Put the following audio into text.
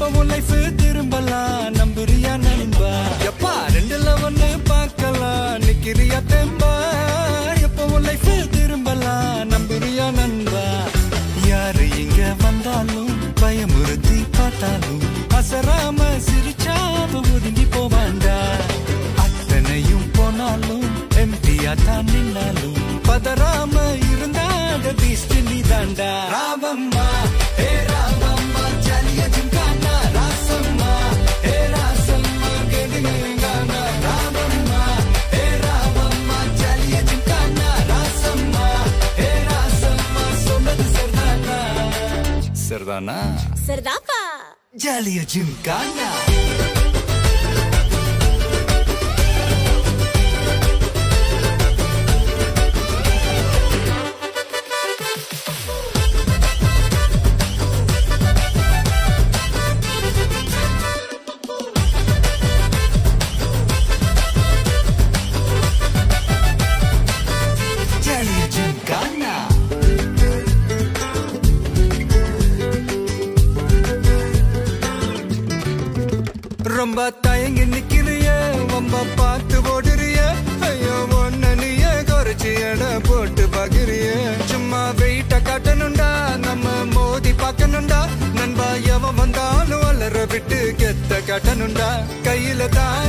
எப்பவும் லைஃப் திரும்பலாம் நம்புறியா நண்பா எப்பா ரெண்டுல ஒண்ணு பார்க்கலாம் நிக்கிறியா தெம்பா எப்பவும் லைஃப் திரும்பலாம் நம்புறியா நண்பா யாரு இங்க வந்தாலும் பயமுறுத்தி பார்த்தாலும் அசராம சிரிச்சாவ ஒதுங்கி போவாண்டா அத்தனையும் போனாலும் எம்டியா தான் நின்னாலும் பதறாம இருந்தாட பீஸ்ட் நீ தாண்டா ராவம்மா ஏ ராவம்மா ஜாலியா ஜிம்கானா ராசம்மா ஏ ராசம்மா கேடுங்கானா ராவம்மா ஏ ராவம்மா ஜாலியா ஜிம்கானா ராசம்மா ஏ ராசம்மா சொன்னது சரிதானா சரிதானா சரிதாப்பா ஜாலியா ஜிம்கானா ரொம்ப தயங்கி நிக்கிறிய ரொம்ப பார்த்து ஓடுறிய ஐயோ ஒன்ன நீய குறைச்சி எடை போட்டு பாக்குறிய சும்மா வெயிட்ட காட்டணும்டா நம்ம மோதி பார்க்கணும்டா நண்பா எவன் வந்தாலும் வளர விட்டு கெத்த காட்டணும்டா கையில தான்